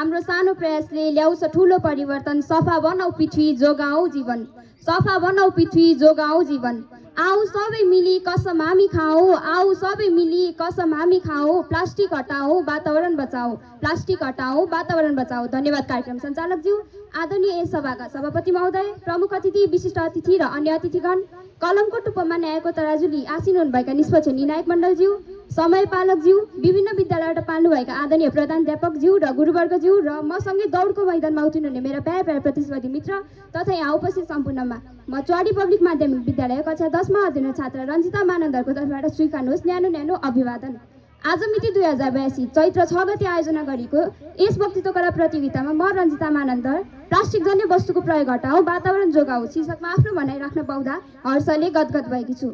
हाम्रो सानो प्रयासले ल्याउँछ ठुलो परिवर्तन। सफा बनाऊ पृथ्वी जोगाऊ जीवन, सफा बनाऊ पृथ्वी जोगाऊ जीवन। आऊ सबै मिली कसम हामी खाऊ, आऊ सबै मिली कसम हामी खाऊ। प्लास्टिक हटाऊ वातावरण बचाऊ, प्लास्टिक हटाऊ वातावरण बचाऊ। धन्यवाद। कार्यक्रम सञ्चालकज्यू, आदरणीय सभाका सभापति महोदय, प्रमुख अतिथि, विशिष्ट अतिथि र अन्य अतिथिगण, कलमको टुप्पोमा न्यायको तराजुली आसीन हुनुभएका निष्पक्ष निर्णायक मण्डलज्यू, समय पालकज्यू, विभिन्न विद्यालयबाट पाल्नुभएका आदरणीय प्रधानाध्यापकज्यू र गुरुवर्गज्यू र मसँगै दौडको मैदानमा उत्तीर्ण हुने मेरा प्यारा प्रतिस्पर्धी मित्र तथा यहाँ उपस्थित सम्पूर्णमा म चौडी पब्लिक माध्यमिक विद्यालय कक्षा 10 मा अध्ययन छात्रा रञ्जिता मानन्दरको तर्फबाट स्वीकार्नुहोस् न्यानो अभिवादन। आज मिति 2082 चैत्र 6 गते आयोजना गरेको यस वक्तृत्व कला प्रतियोगितामा म रञ्जिता मानन्दर प्लास्टिक जन्य वस्तुको प्रयोग हटाऊ वातावरण जोगाऊ शीर्षकमा आफ्नो भनाइ राख्न पाउँदा हर्षले गदगद भएकी छु।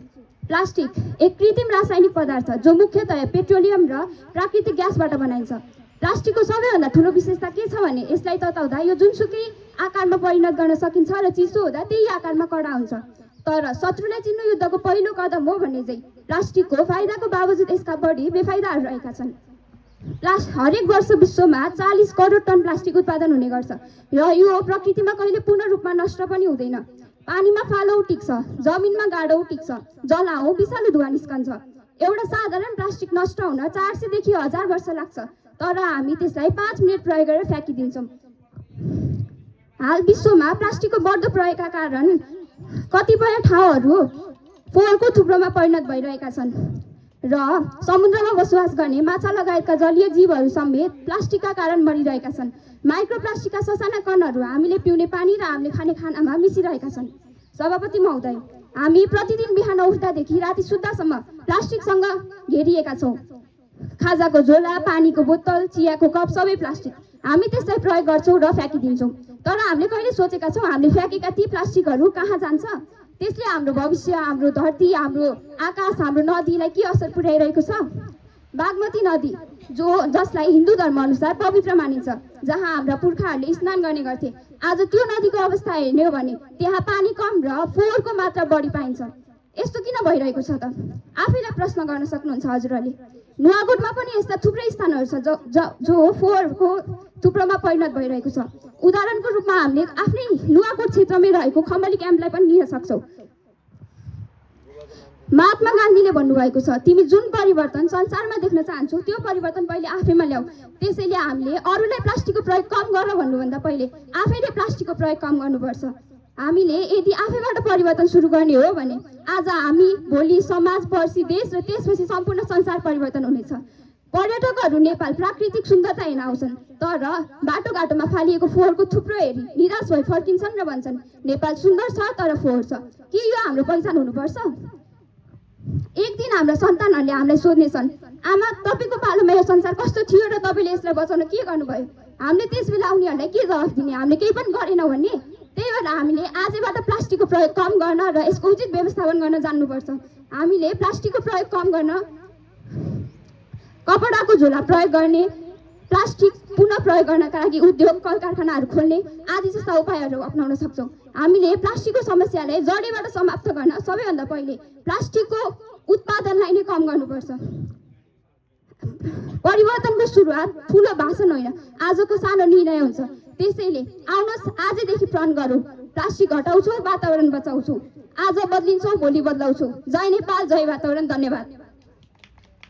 प्लास्टिक एक कृत्रिम रासायनिक पदार्थ जो मुख्यतया पेट्रोलियम र प्राकृतिक ग्यासबाट बनाइन्छ। प्लास्टिकको सबैभन्दा ठुलो विशेषता के छ भने यसलाई तताउँदा यो जुनसुकै आकारमा परिणत गर्न सकिन्छ र चिसो हुँदा त्यही आकारमा कडा हुन्छ। तर शत्रुलाई चिन्नु युद्धको पहिलो कदम हो भन्ने चाहिँ प्लास्टिकको फाइदाको बावजुद यसका बढी बेफाइदाहरू रहेका छन्। हरेक वर्ष विश्वमा 40 करोड टन प्लास्टिक उत्पादन हुने गर्छ र यो प्रकृतिमा कहिले पूर्ण रूपमा नष्ट पनि हुँदैन। पानीमा फालौ टिक्छ, जमिनमा गाडौ टिक्छ, जलाऊ विषालु धुवा निस्कन्छ। एउटा साधारण प्लास्टिक नष्ट हुन 400 देखि 1000 वर्ष लाग्छ, तर हामी त्यसलाई 5 मिनेट प्रयोग गरेर फ्याँकिदिन्छौँ। हाल विश्वमा प्लास्टिकको बढ्दो प्रयोगका कारण कतिपय ठाउँहरू फोहोरको थुप्रोमा परिणत भइरहेका छन् र समुद्रमा बसोबास गर्ने माछा लगायतका जलीय जीवहरू समेत प्लास्टिकका कारण मरिरहेका छन्। माइक्रोप्लास्टिकका ससाना कणहरू हामीले पिउने पानी र हामीले खाने खानामा मिसिरहेका छन्। सभापति महोदय, हामी प्रतिदिन बिहान उठ्दादेखि राति सुत्दासम्म प्लास्टिकसँग घेरिएका छौँ। खाजाको झोला, पानीको बोतल, चियाको कप सबै प्लास्टिक। हामी त्यसलाई प्रयोग गर्छौँ र फ्याँकिदिन्छौँ, तर हामीले कहिले सोचेका छौँ हामीले फ्याँकेका ती प्लास्टिकहरू कहाँ जान्छ? त्यसले हाम्रो भविष्य, हाम्रो धरती, हाम्रो आकाश, हाम्रो नदीलाई के असर पुर्याइरहेको छ? बागमती नदी जसलाई हिन्दू धर्म अनुसार पवित्र मानिन्छ, जहाँ हाम्रा पुर्खाहरूले स्नान गर्ने गर्थे, आज त्यो नदीको अवस्था हेर्ने हो भने त्यहाँ पानी कम र फोहोरको मात्रा बढी पाइन्छ। यस्तो किन भइरहेको छ त? आफैलाई प्रश्न गर्न सक्नुहुन्छ हजुरहरूले। नुवाकोटमा पनि यस्ता थुप्रै स्थानहरू छ जो फोहोरको थुप्रोमा परिणत भइरहेको छ। उदाहरणको रूपमा हामीले आफ्नै नुवाकोट क्षेत्रमै रहेको खम्बली क्याम्पलाई पनि लिन सक्छौँ। महात्मा गान्धीले भन्नुभएको छ, तिमी जुन परिवर्तन संसारमा देख्न चाहन्छौ त्यो परिवर्तन पहिले आफैमा ल्याऊ। त्यसैले हामीले अरूलाई प्लास्टिकको प्रयोग कम गर भन्नुभन्दा पहिले आफैले प्लास्टिकको प्रयोग कम गर्नुपर्छ। हामीले यदि आफैबाट परिवर्तन सुरु गर्ने हो भने आज हामी, भोलि समाज, पर्सि देश र त्यसपछि सम्पूर्ण संसार परिवर्तन हुनेछ। पर्यटकहरू नेपाल प्राकृतिक सुन्दरता हेर्न आउँछन्, तर बाटोघाटोमा फालिएको फोहोरको थुप्रो हेरी निराश भई फर्किन्छन् र भन्छन् नेपाल सुन्दर छ तर फोहोर छ। के यो हाम्रो पहिचान हुनुपर्छ? एक दिन हाम्रा सन्तानहरूले हामीलाई सोध्नेछन्, आमा तपाईँको पालोमा यो संसार कस्तो थियो र तपाईँले यसलाई बचाउन के गर्नुभयो? हामीले त्यस बेला उनीहरूलाई के जवाफ दिने? हामीले केही पनि गरेनौँ भन्ने? त्यही भएर हामीले आजबाट प्लास्टिकको प्रयोग कम गर्न र यसको उचित व्यवस्थापन गर्न जान्नुपर्छ। हामीले प्लास्टिकको प्रयोग कम गर्न कपडाको झोला प्रयोग गर्ने, प्लास्टिक पुनः प्रयोग गर्नका लागि उद्योग, कल कारखानाहरू खोल्ने आदि जस्ता उपायहरू अपनाउन सक्छौँ। हामीले प्लास्टिकको समस्यालाई जडैबाट समाप्त गर्न सबैभन्दा पहिले प्लास्टिकको उत्पादनलाई नै कम गर्नुपर्छ। परिवर्तनको सुरुवात ठुलो भाषण होइन, आजको सानो निर्णय हुन्छ। त्यसैले आउनुहोस् आजदेखि प्रण गरौँ, प्लास्टिक हटाउँछौँ, वातावरण बचाउँछौँ। आज बदलिन्छौँ, भोलि बदलाउँछौँ। जय नेपाल, जय वातावरण। धन्यवाद।